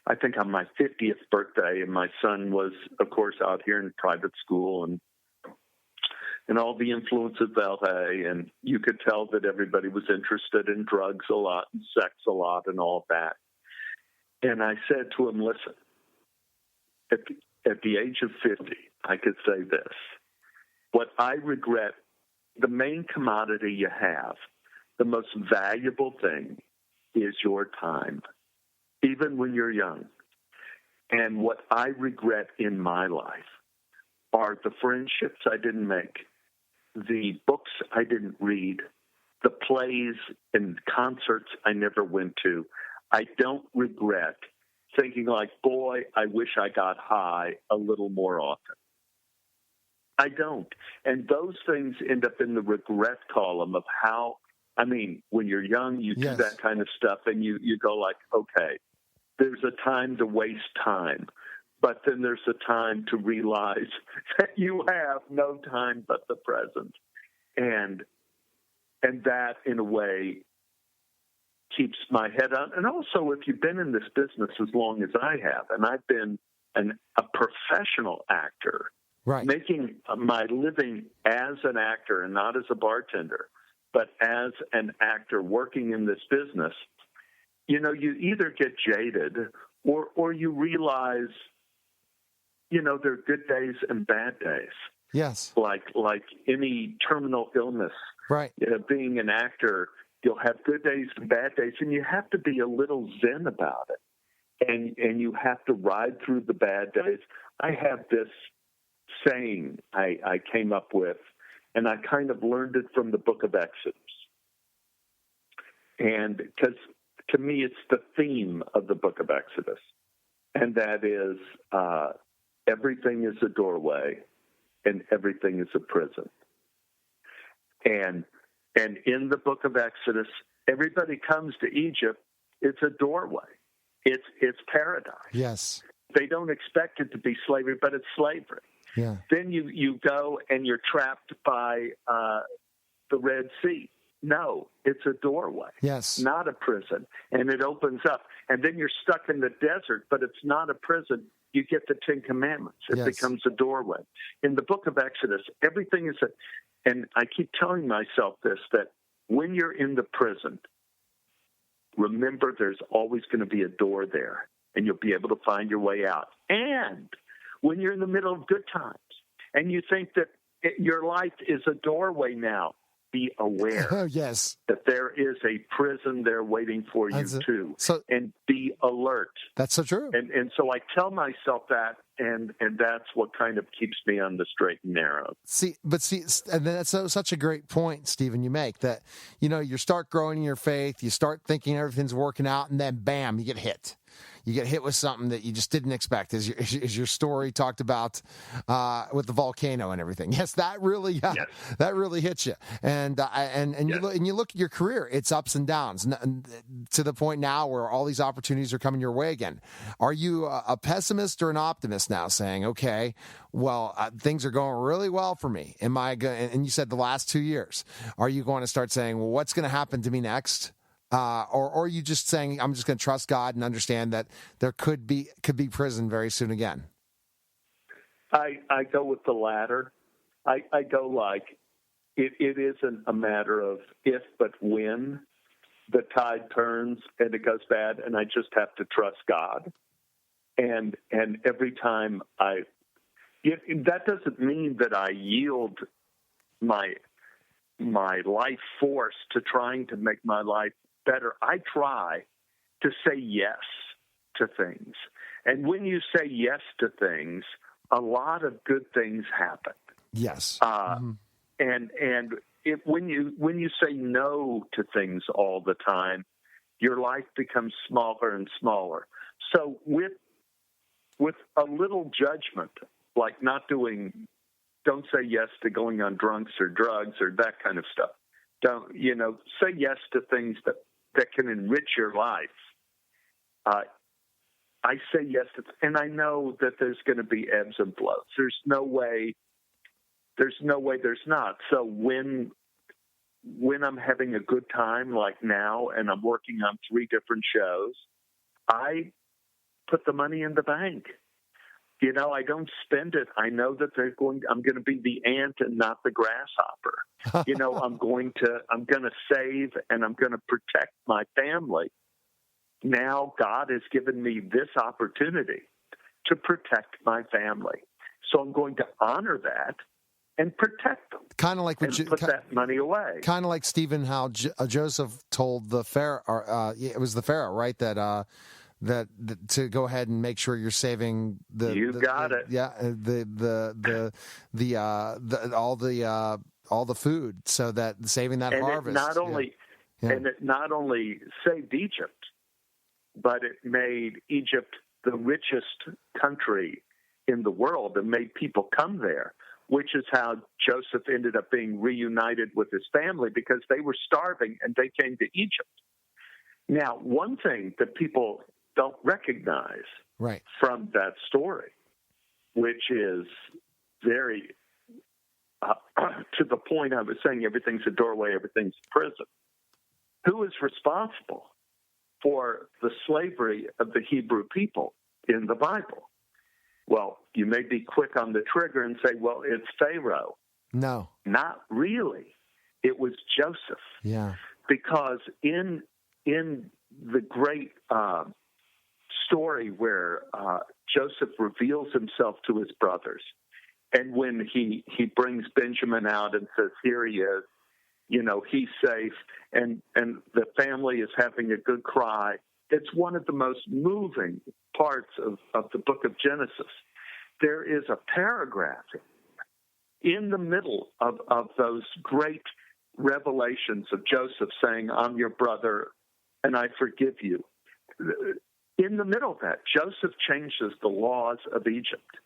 I think on my 50th birthday, and my son was, of course, out here in private school and all the influence of LA, and you could tell that everybody was interested in drugs a lot and sex a lot and all of that. And I said to him, listen, at the age of 50, I could say this. What I regret the main commodity you have, the most valuable thing, is your time, even when you're young. And what I regret in my life are the friendships I didn't make, the books I didn't read, the plays and concerts I never went to. I don't regret thinking like, boy, I wish I got high a little more often. I don't. And those things end up in the regret column of how, I mean, when you're young, you do that kind of stuff and you go like, okay, there's a time to waste time. But then there's a time to realize that you have no time but the present. And that, in a way, keeps my head on. And also, if you've been in this business as long as I have, and I've been a professional actor, making my living as an actor and not as a bartender, but as an actor working in this business, you know, you either get jaded or you realize, you know, there are good days and bad days. Yes. Like any terminal illness. Right. Being an actor, you'll have good days and bad days, and you have to be a little zen about it. And you have to ride through the bad days. I have this saying I came up with, and I kind of learned it from the book of Exodus. And because to me, it's the theme of the book of Exodus. And that is, everything is a doorway and everything is a prison. And in the book of Exodus, everybody comes to Egypt. It's a doorway. It's paradise. Yes. They don't expect it to be slavery, but it's slavery. Yeah. Then you go and you're trapped by the Red Sea. No, it's a doorway. Yes. Not a prison. And it opens up. And then you're stuck in the desert, but it's not a prison. You get the Ten Commandments. It becomes a doorway. In the book of Exodus, everything is and I keep telling myself this, that when you're in the prison, remember there's always going to be a door there, and you'll be able to find your way out. And when you're in the middle of good times, and you think that your life is a doorway now, be aware that there is a prison there waiting for you too. And be alert. That's so true. And so I tell myself that, and that's what kind of keeps me on the straight and narrow. And that's such a great point, Stephen, you make, that, you know, you start growing in your faith, you start thinking everything's working out, and then bam, you get hit. You get hit with something that you just didn't expect, as your story talked about with the volcano and everything. Yes, that really hits you. And you look at your career; it's ups and downs, to the point now where all these opportunities are coming your way again. Are you a pessimist or an optimist now, saying, "Okay, well, things are going really well for me"? Am I going? And you said the last 2 years. Are you going to start saying, "Well, what's going to happen to me next"? Or are you just saying, I'm just going to trust God and understand that there could be prison very soon again? I go with the latter. I go like, it isn't a matter of if, but when the tide turns and it goes bad, and I just have to trust God. And every time that doesn't mean that I yield my life force to trying to make my life better. I try to say yes to things. And when you say yes to things, a lot of good things happen. Yes. And when you say no to things all the time, your life becomes smaller and smaller. So with a little judgment, like don't say yes to going on drunks or drugs or that kind of stuff. Don't, say yes to things that can enrich your life. I say yes to, and I know that there's going to be ebbs and flows. There's no way there's not. So when I'm having a good time like now, and I'm working on 3 different shows, I put the money in the bank. I don't spend it. I know that I'm going to be the ant and not the grasshopper. I'm going to save, and I'm going to protect my family. Now God has given me this opportunity to protect my family. So I'm going to honor that, and protect them. Kind of like put that money away. Kind of like Stephen, how Joseph told the Pharaoh. It was the Pharaoh, right? That to go ahead and make sure you're saving the. You got it. Yeah, all the food, so that saving that harvest. And it not only saved Egypt, but it made Egypt the richest country in the world and made people come there, which is how Joseph ended up being reunited with his family, because they were starving and they came to Egypt. Now, one thing that people don't recognize from that story, which is very to the point I was saying, everything's a doorway, everything's a prison. Who is responsible for the slavery of the Hebrew people in the Bible? Well, you may be quick on the trigger and say, well, it's Pharaoh. No. Not really. It was Joseph. Yeah. Because in the great story where Joseph reveals himself to his brothers, and when he brings Benjamin out and says, here he is, he's safe, and the family is having a good cry. It's one of the most moving parts of the book of Genesis. There is a paragraph in the middle of those great revelations of Joseph saying, I'm your brother and I forgive you. In the middle of that, Joseph changes the laws of Egypt.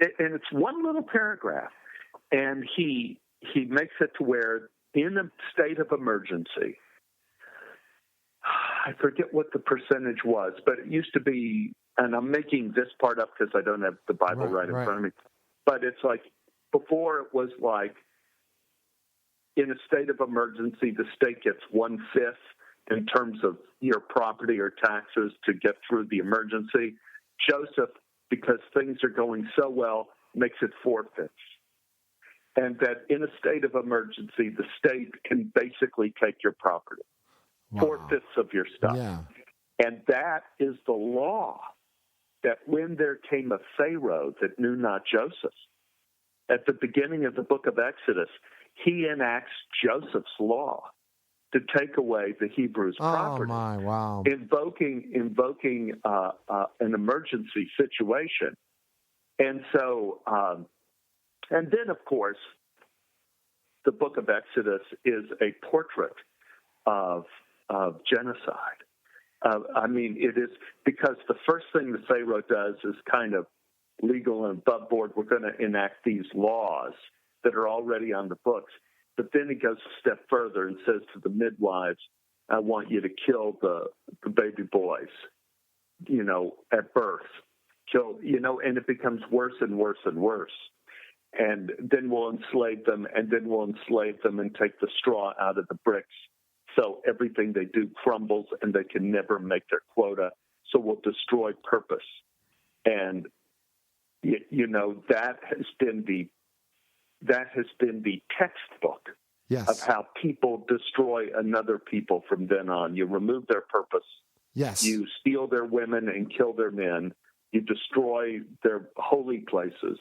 And it's one little paragraph, and he makes it to where in a state of emergency, I forget what the percentage was, but it used to be, and I'm making this part up because I don't have the Bible right in front of me, but it's like before it was like in a state of emergency, the state gets 1/5 in terms of your property or taxes to get through the emergency. Joseph, because things are going so well, makes it 4/5. And that in a state of emergency, the state can basically take your property, 4/5 of your stuff. Yeah. And that is the law, that when there came a Pharaoh that knew not Joseph, at the beginning of the book of Exodus, he enacts Joseph's law to take away the Hebrews' property. Oh, my, wow. Invoking an emergency situation. And so, and then, of course, the book of Exodus is a portrait of genocide. It is, because the first thing the Pharaoh does is kind of legal and above board. We're going to enact these laws that are already on the books. But then he goes a step further and says to the midwives, I want you to kill the baby boys, at birth. And it becomes worse and worse and worse. And then we'll enslave them, and then we'll enslave them and take the straw out of the bricks. So everything they do crumbles and they can never make their quota. So we'll destroy purpose. And, that has been the textbook of how people destroy another people from then on. You remove their purpose. Yes. You steal their women and kill their men. You destroy their holy places,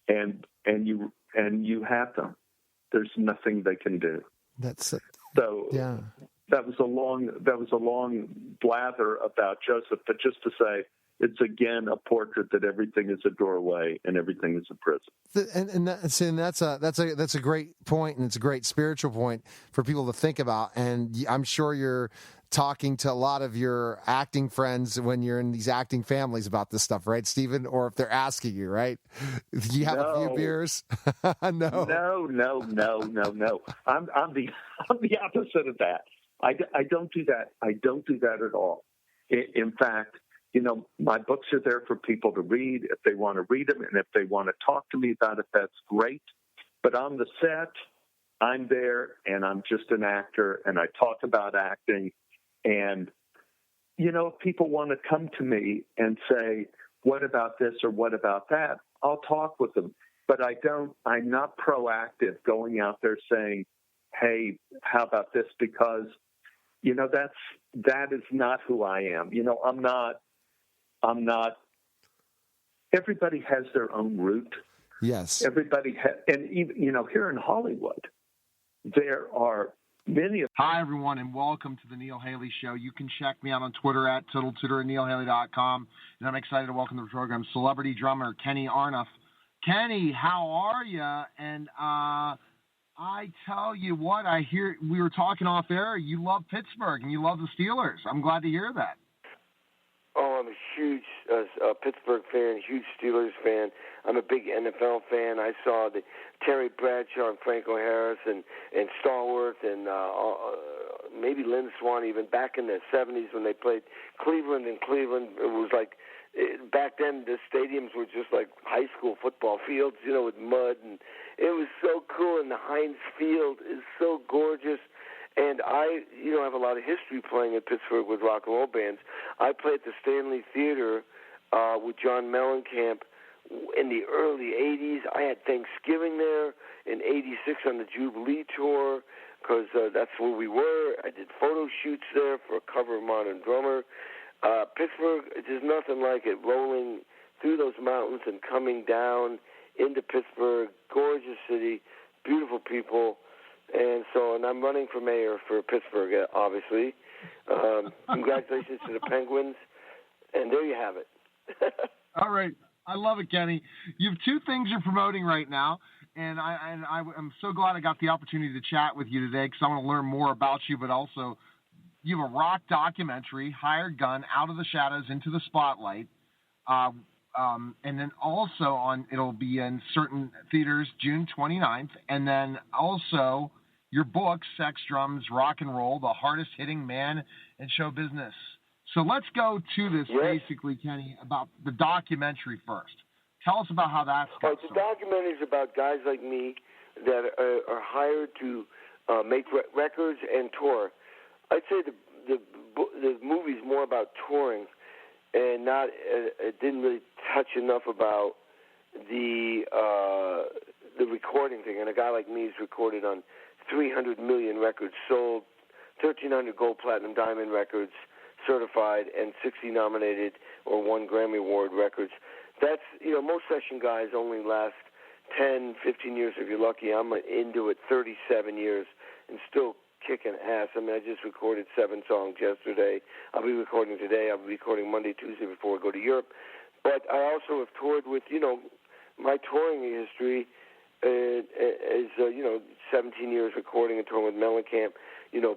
and you have them. There's nothing they can do. That's it. So yeah. That was a long blather about Joseph, but just to say, it's again a portrait that everything is a doorway and everything is a prison. That's a great point, and it's a great spiritual point for people to think about. And I'm sure you're talking to a lot of your acting friends when you're in these acting families about this stuff, right, Stephen? Or if they're asking you, right? Do you have a few beers? No. I'm the opposite of that. I don't do that. I don't do that at all. In fact, my books are there for people to read if they want to read them, and if they want to talk to me about it, that's great. But on the set, I'm there, and I'm just an actor, and I talk about acting. And, if people want to come to me and say, what about this or what about that, I'll talk with them. But I'm not proactive going out there saying, hey, how about this? Because, that is not who I am. I'm not, everybody has their own route. Yes. Everybody, and even, here in Hollywood, there are many. Hi, everyone, and welcome to the Neil Haley Show. You can check me out on Twitter at Total Tutor neilhaley.com, and I'm excited to welcome to the program celebrity drummer Kenny-Aronoff. Kenny, how are you? And I tell you what, I hear we were talking off air. You love Pittsburgh and you love the Steelers. I'm glad to hear that. Oh, I'm a huge Pittsburgh fan, huge Steelers fan. I'm a big NFL fan. I saw the Terry Bradshaw and Franco Harris and Stallworth and maybe Lynn Swann even back in the 70s when they played Cleveland. In Cleveland, it was like back then the stadiums were just like high school football fields, with mud, and it was so cool. And the Heinz Field is so gorgeous. And I, have a lot of history playing in Pittsburgh with rock and roll bands. I played at the Stanley Theater with John Mellencamp in the early 80s. I had Thanksgiving there in 86 on the Jubilee Tour because that's where we were. I did photo shoots there for a cover of Modern Drummer. Pittsburgh, there's nothing like it, rolling through those mountains and coming down into Pittsburgh. Gorgeous city, beautiful people. And I'm running for mayor for Pittsburgh, obviously. Congratulations to the Penguins. And there you have it. All right. I love it, Kenny. You have two things you're promoting right now, and I'm so glad I got the opportunity to chat with you today because I want to learn more about you, but also you have a rock documentary, Hired Gun, Out of the Shadows into the Spotlight, and then also it'll be in certain theaters June 29th, and then also your book, Sex, Drums, Rock and Roll, The Hardest Hitting Man in Show Business. So let's go to this basically, Kenny, about the documentary first. Tell us about how that's going. The documentary is about guys like me that are hired to make records and tour. I'd say the movie's more about touring and not. It didn't really touch enough about the recording thing. And a guy like me is recorded on 300 million records sold, 1,300 gold, platinum, diamond records certified, and 60 nominated or 1 Grammy Award records. That's, most session guys only last 10, 15 years if you're lucky. I'm into it 37 years and still kicking ass. I mean, I just recorded 7 songs yesterday. I'll be recording today. I'll be recording Monday, Tuesday before I go to Europe. But I also have toured with, my touring history is, 17 years recording and touring with Mellencamp,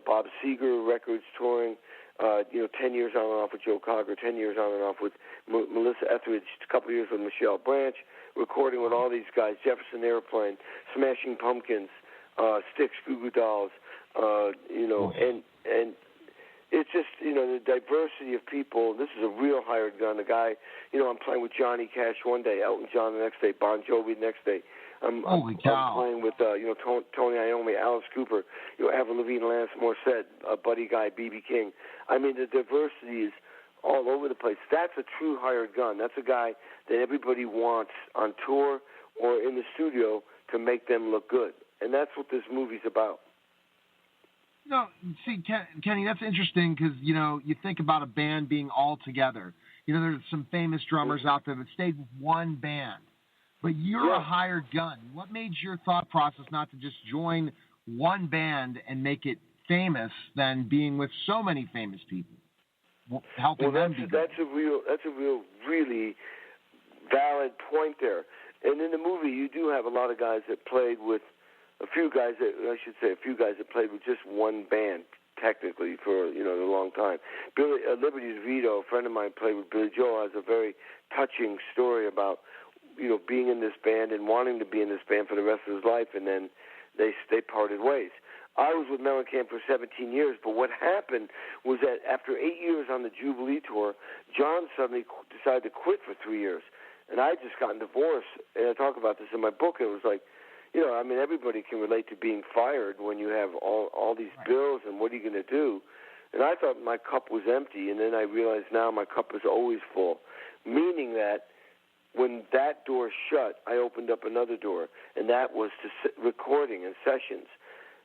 Bob Seger Records touring, 10 years on and off with Joe Cocker, 10 years on and off with Melissa Etheridge, a couple of years with Michelle Branch, recording with all these guys, Jefferson Airplane, Smashing Pumpkins, Styx, Goo Goo Dolls, and it's just, the diversity of people. This is a real hired gun. A guy, I'm playing with Johnny Cash one day, Elton John the next day, Bon Jovi the next day. I'm playing with, Tony Iommi, Alice Cooper, Avril Lavigne, Lance Morissette, Buddy Guy, B.B. King. I mean, the diversity is all over the place. That's a true hired gun. That's a guy that everybody wants on tour or in the studio to make them look good. And that's what this movie's about. See, Kenny, that's interesting because, you think about a band being all together. There's some famous drummers out there that stayed with one band. But you're a hired gun. What made your thought process not to just join one band and make it famous than being with so many famous people, helping them be good? That's a really valid point there. And in the movie, you do have a lot of guys that played with a few guys that played with just one band, technically, for a long time. Liberty DeVito, a friend of mine, played with Billy Joel, has a very touching story about being in this band and wanting to be in this band for the rest of his life, and then they parted ways. I was with Mellencamp for 17 years, but what happened was that after 8 years on the Jubilee Tour, John suddenly decided to quit for 3 years, and I had just gotten divorced, and I talk about this in my book. It was like, everybody can relate to being fired when you have all these bills, and what are you going to do? And I thought my cup was empty, and then I realized now my cup is always full, meaning that when that door shut, I opened up another door, and that was to recording and sessions.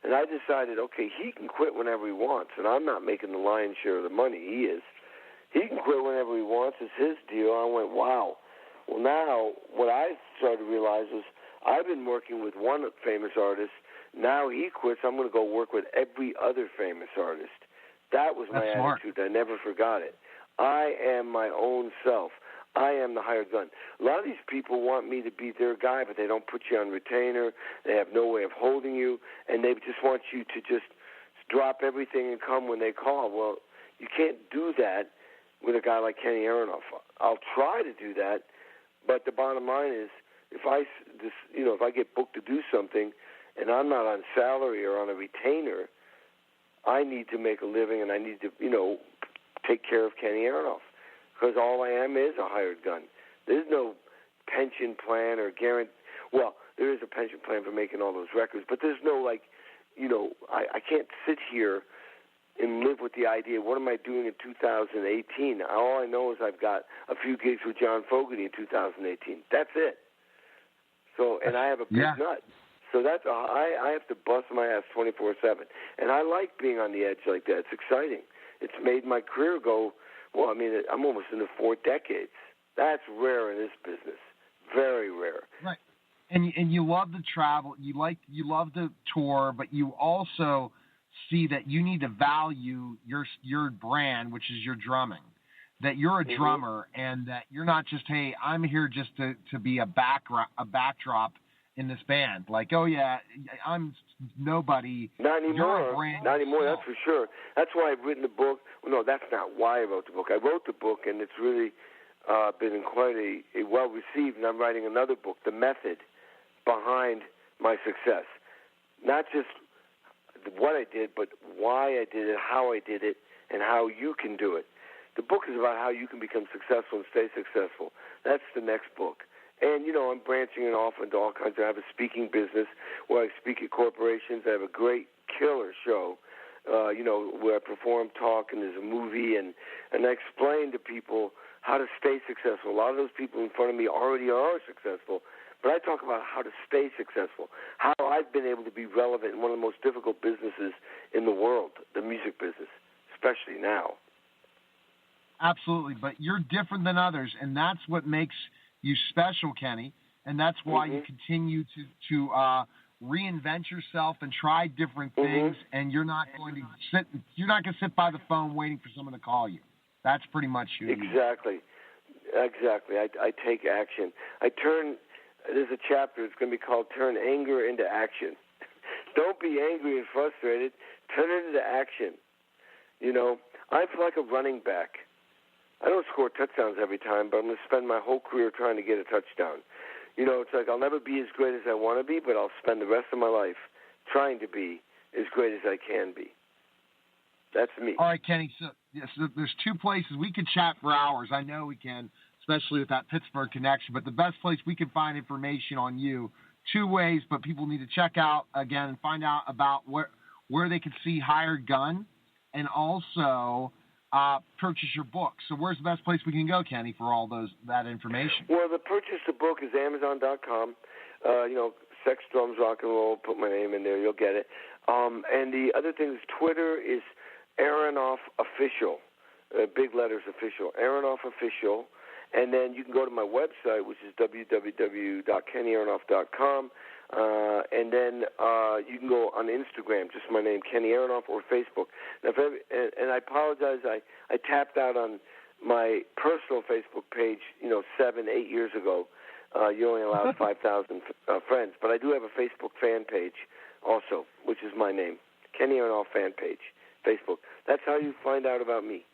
And I decided, okay, he can quit whenever he wants, and I'm not making the lion's share of the money. He is. He can quit whenever he wants. It's his deal. I went, wow. Well, now what I started to realize was I've been working with one famous artist. Now he quits. I'm going to go work with every other famous artist. That was my attitude. I never forgot it. I am my own self. I am the hired gun. A lot of these people want me to be their guy, but they don't put you on retainer. They have no way of holding you, and they just want you to just drop everything and come when they call. Well, you can't do that with a guy like Kenny-Aronoff. I'll try to do that, but the bottom line is, if I get booked to do something, and I'm not on salary or on a retainer, I need to make a living, and I need to, take care of Kenny-Aronoff, because all I am is a hired gun. There's no pension plan or guarantee. Well, there is a pension plan for making all those records, but there's no, I can't sit here and live with the idea, what am I doing in 2018? All I know is I've got a few gigs with John Fogerty in 2018. That's it. So, and I have a big nut. So I have to bust my ass 24/7. And I like being on the edge like that. It's exciting. It's made my career go, well, I mean, I'm almost into 4 decades. That's rare in this business. Very rare. Right. And you love to travel. You love to tour, but you also see that you need to value your brand, which is your drumming. That you're a drummer, and that you're not just, hey, I'm here just to be a backdrop in this band. Like, oh yeah, I'm nobody. Not anymore. You're a brand not anymore. yourself. That's for sure. That's why I've written the book. Well, no, that's not why I wrote the book. I wrote the book, and it's really been quite a well received. And I'm writing another book, The Method Behind My Success. Not just what I did, but why I did it, how I did it, and how you can do it. The book is about how you can become successful and stay successful. That's the next book. And, I'm branching it off into all kinds of, I have a speaking business where I speak at corporations. I have a great killer show, where I perform, talk, and there's a movie, and I explain to people how to stay successful. A lot of those people in front of me already are successful, but I talk about how to stay successful, how I've been able to be relevant in one of the most difficult businesses in the world, the music business, especially now. Absolutely, but you're different than others, and that's what makes you special, Kenny, and that's why you continue to reinvent yourself and try different things, and you're not going to sit by the phone waiting for someone to call you. That's pretty much who you are. Exactly. I take action. There's a chapter, it's going to be called Turn Anger into Action. Don't be angry and frustrated. Turn it into action. I feel like a running back. I don't score touchdowns every time, but I'm going to spend my whole career trying to get a touchdown. It's like I'll never be as great as I want to be, but I'll spend the rest of my life trying to be as great as I can be. That's me. All right, Kenny, so there's 2 places. We could chat for hours. I know we can, especially with that Pittsburgh connection, but the best place we can find information on you, 2 ways, but people need to check out, again, and find out about where they can see Hired Gun, and also purchase your book. So where's the best place we can go, Kenny, for all that information? Well, the purchase the book is Amazon.com. Sex, Drums, Rock and Roll. Put my name in there, you'll get it. And the other thing is Twitter is Aronoff Official. Big letters Official. Aronoff Official. And then you can go to my website, which is www.kenny-aronoff.com. And then you can go on Instagram, just my name, Kenny-Aronoff, or Facebook. Now, and I apologize, I tapped out on my personal Facebook page, 7-8 years ago. You only allowed 5,000 friends. But I do have a Facebook fan page also, which is my name, Kenny-Aronoff fan page, Facebook. That's how you find out about me.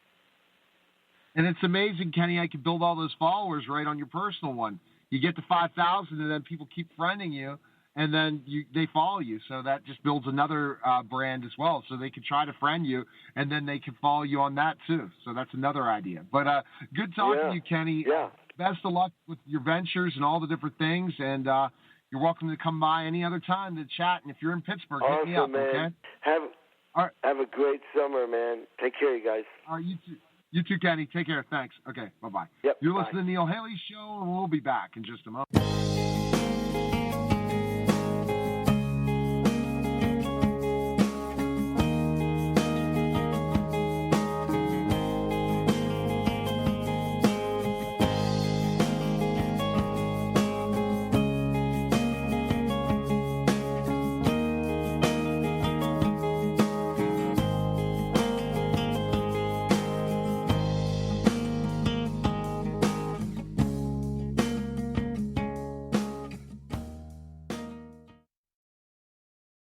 And it's amazing, Kenny, I could build all those followers right on your personal one. You get to 5,000, and then people keep friending you, and then they follow you. So that just builds another brand as well. So they can try to friend you, and then they can follow you on that too. So that's another idea. But good talking to you, Kenny. Yeah. Best of luck with your ventures and all the different things. And you're welcome to come by any other time to chat. And if you're in Pittsburgh, hit me up, man. Okay? Have a great summer, man. Take care, you guys. All right, you too. You too, Kenny. Take care. Thanks. Okay, bye-bye. Yep, You're bye. listening to the Neil Haley Show, and we'll be back in just a moment.